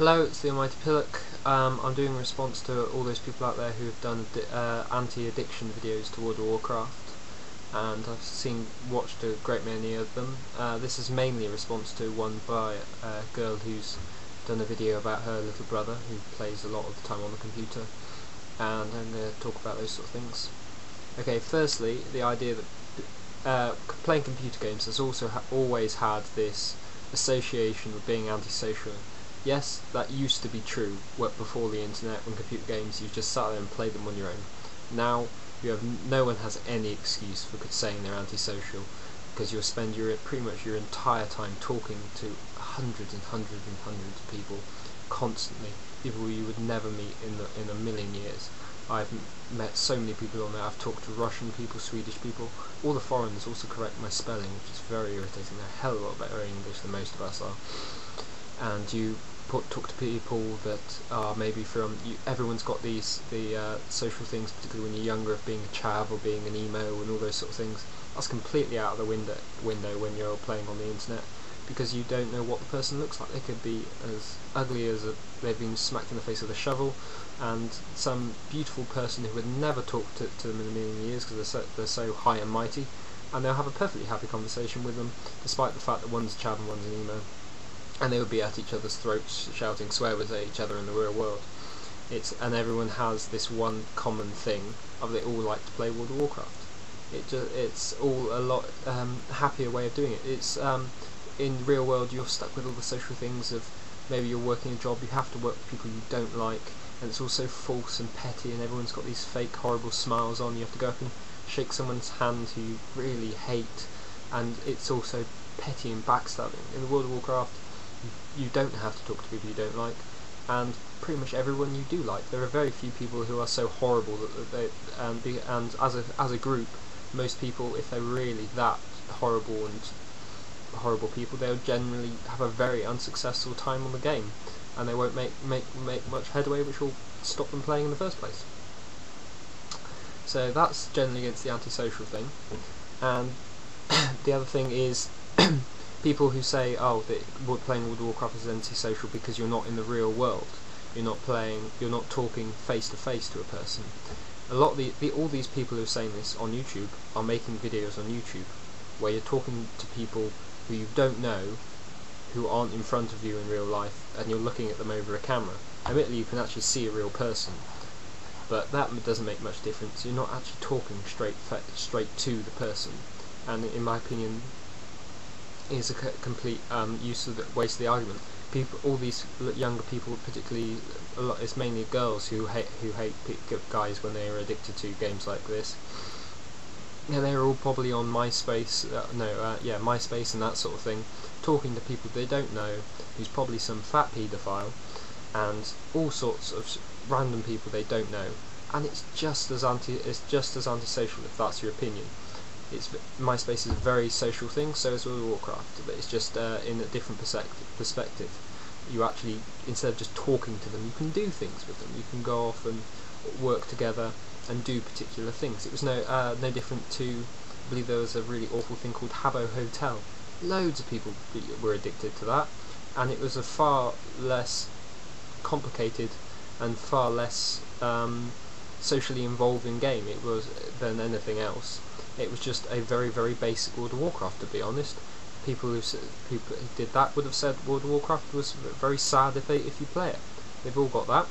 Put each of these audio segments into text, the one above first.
Hello, it's the Almighty Pillock. I'm doing a response to all those people out there who have done anti-addiction videos to World of Warcraft, and I've watched a great many of them. This is mainly a response to one by a girl who's done a video about her little brother who plays a lot of the time on the computer, and I'm going to talk about those sort of things. Okay, firstly, the idea that playing computer games has also always had this association with being antisocial. Yes, that used to be true before the internet, when computer games you just sat there and played them on your own. Now no one has any excuse for saying they're antisocial, because you'll spend pretty much your entire time talking to hundreds and hundreds and hundreds of people constantly, people you would never meet in a million years. I've met so many people on there. I've talked to Russian people, Swedish people. All the foreigners also correct my spelling, which is very irritating. They're a hell of a lot better English than most of us are. And you talk to people that are maybe from everyone's got the social things, particularly when you're younger, of being a chav or being an emo and all those sort of things. That's completely out of the window when you're playing on the internet, because you don't know what the person looks like. They could be as ugly as they've been smacked in the face with a shovel, and some beautiful person who would never talk to them in a million years because they're so high and mighty, and they'll have a perfectly happy conversation with them, despite the fact that one's a chav and one's an emo. And they would be at each other's throats shouting swear words at each other in the real world. And everyone has this one common thing of they all like to play World of Warcraft. It's all a lot happier way of doing it. It's in the real world you're stuck with all the social things of maybe you're working a job, you have to work with people you don't like, and it's all so false and petty, and everyone's got these fake horrible smiles on. You have to go up and shake someone's hand who you really hate, and it's also petty and backstabbing. In the World of Warcraft, you don't have to talk to people you don't like, and pretty much everyone you do like. There are very few people who are so horrible that they and as a group, most people, if they're really that horrible people, they'll generally have a very unsuccessful time on the game, and they won't make much headway, which will stop them playing in the first place. So that's generally against the antisocial thing. And the other thing is people who say, oh, that playing World of Warcraft is antisocial because you're not in the real world. You're not talking face to face to a person. A lot of all these people who are saying this on YouTube are making videos on YouTube where you're talking to people who you don't know, who aren't in front of you in real life, and you're looking at them over a camera. Admittedly, you can actually see a real person, but that doesn't make much difference. You're not actually talking straight to the person, and in my opinion, is a complete waste of the argument. All these younger people, particularly it's mainly girls who hate guys when they are addicted to games like this. And they're all probably on MySpace, MySpace and that sort of thing, talking to people they don't know, who's probably some fat paedophile, and all sorts of random people they don't know. And it's just as antisocial, if that's your opinion. MySpace is a very social thing, so is World of Warcraft, but it's just in a different perspective. You actually, instead of just talking to them, you can do things with them. You can go off and work together and do particular things. It was no different to, I believe there was a really awful thing called Habbo Hotel. Loads of people were addicted to that, and it was a far less complicated and far less socially involving game than anything else. It was just a very, very basic World of Warcraft, to be honest. People who did that would have said World of Warcraft was very sad if you play it. They've all got that.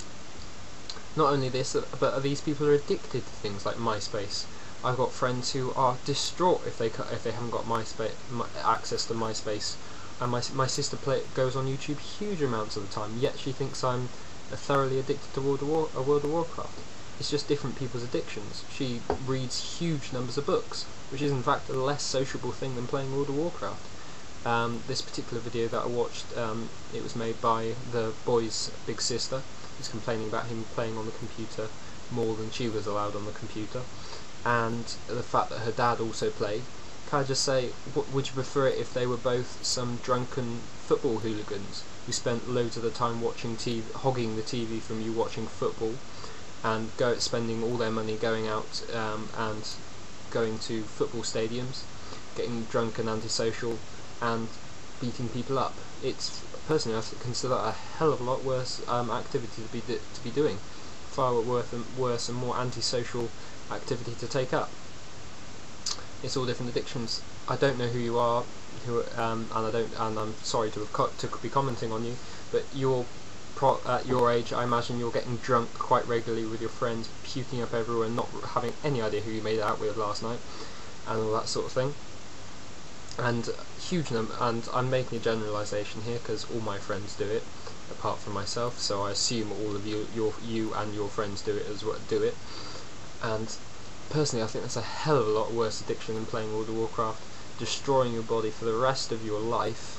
Not only this, but these people are addicted to things like MySpace. I've got friends who are distraught if they haven't got access to MySpace. And my sister goes on YouTube huge amounts of the time, yet she thinks I'm thoroughly addicted to World of Warcraft. It's just different people's addictions. She reads huge numbers of books, which is in fact a less sociable thing than playing World of Warcraft. This particular video that I watched, it was made by the boy's big sister, who's complaining about him playing on the computer more than she was allowed on the computer, and the fact that her dad also played. Can I just say, would you prefer it if they were both some drunken football hooligans who spent loads of the time watching hogging the TV from you watching football, and spending all their money going out and going to football stadiums, getting drunk and antisocial, and beating people up? It's personally I consider that a hell of a lot worse activity to be doing, far worse and more antisocial activity to take up. It's all different addictions. I don't know who you are, and I'm sorry to be commenting on you, but at your age, I imagine you're getting drunk quite regularly with your friends, puking up everywhere, not having any idea who you made it out with last night, and all that sort of thing. And and I'm making a generalisation here because all my friends do it, apart from myself. So I assume all of you and your friends do it. And personally, I think that's a hell of a lot worse addiction than playing World of Warcraft, destroying your body for the rest of your life.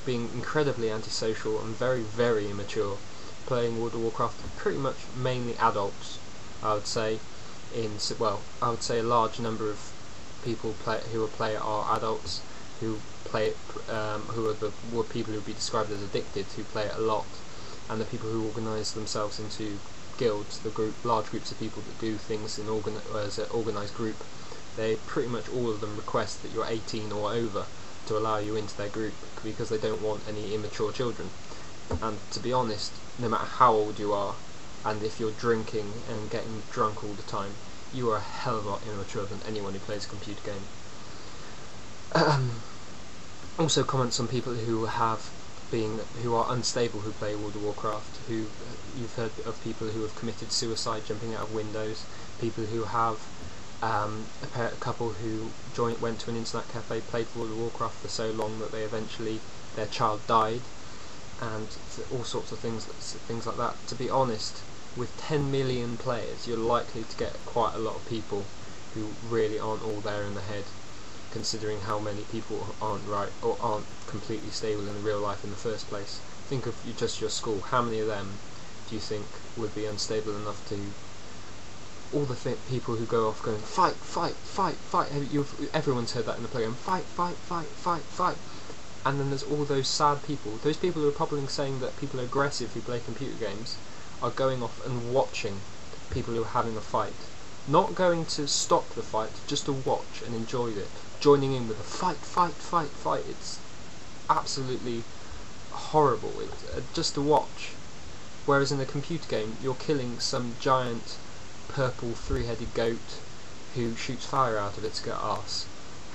Being incredibly antisocial and very, very immature, playing World of Warcraft pretty much mainly adults, I would say. I would say a large number of people who play it are adults who play it, who are people who would be described as addicted, who play it a lot, and the people who organise themselves into guilds, large groups of people that do things as an organised group. They pretty much all of them request that you're 18 or over to allow you into their group, because they don't want any immature children. And to be honest, no matter how old you are, and if you're drinking and getting drunk all the time, you are a hell of a lot immature than anyone who plays a computer game. Also, comments on people who are unstable who play World of Warcraft. You've heard of people who have committed suicide jumping out of windows. People who have a couple who went to an internet cafe, played World of Warcraft for so long that their child died, and all sorts of things like that. To be honest, with 10 million players, you're likely to get quite a lot of people who really aren't all there in the head, considering how many people aren't completely stable in real life in the first place. Think of just your school. How many of them do you think would be unstable enough to... all the people who go off going, fight, fight, fight, fight. Everyone's heard that in the playground. Fight, fight, fight, fight, fight. And then there's all those sad people. Those people who are probably saying that people are aggressive who play computer games are going off and watching people who are having a fight. Not going to stop the fight, just to watch and enjoy it. Joining in with a fight, fight, fight, fight. It's absolutely horrible. Just to watch. Whereas in a computer game, you're killing some giant purple three-headed goat who shoots fire out of its arse.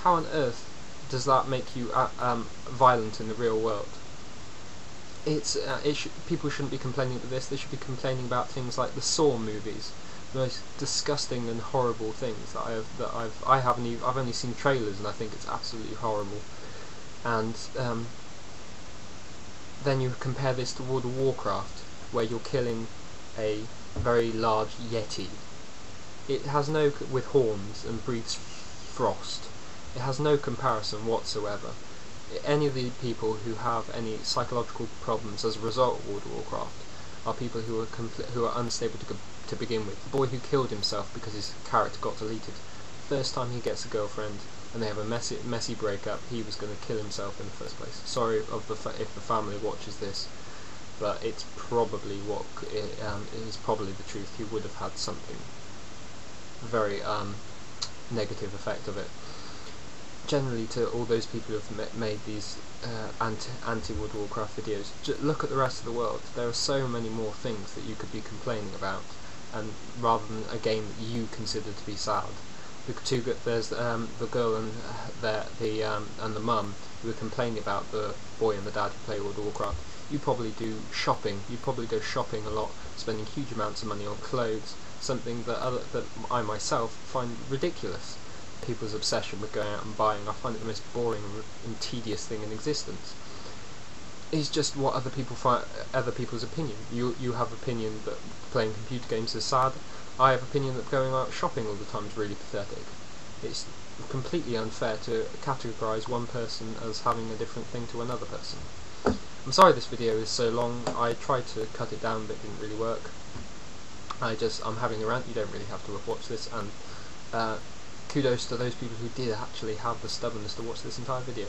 How on earth does that make you violent in the real world? People shouldn't be complaining about this. They should be complaining about things like the Saw movies, the most disgusting and horrible things that I've only seen trailers, and I think it's absolutely horrible. And then you compare this to World of Warcraft, where you're killing a very large yeti. It has with horns and breathes frost. It has no comparison whatsoever. Any of the people who have any psychological problems as a result of World of Warcraft are people who are unstable to begin with. The boy who killed himself because his character got deleted. First time he gets a girlfriend and they have a messy breakup, he was going to kill himself in the first place. Sorry if the family watches this, but it's probably is probably the truth. He would have had something very negative effect of it. Generally, to all those people who have made these anti-World of Warcraft videos, look at the rest of the world. There are so many more things that you could be complaining about, and rather than a game that you consider to be sad. There's the girl and the mum who were complaining about the boy and the dad who play World of Warcraft. You probably do shopping. You probably go shopping a lot, spending huge amounts of money on clothes. Something that I myself find ridiculous. People's obsession with going out and buying. I find it the most boring and tedious thing in existence. It's just what other people's opinion. You have opinion that playing computer games is sad. I have opinion that going out shopping all the time is really pathetic. It's completely unfair to categorise one person as having a different thing to another person. I'm sorry this video is so long. I tried to cut it down but it didn't really work. I'm having a rant. You don't really have to watch this, and kudos to those people who did actually have the stubbornness to watch this entire video.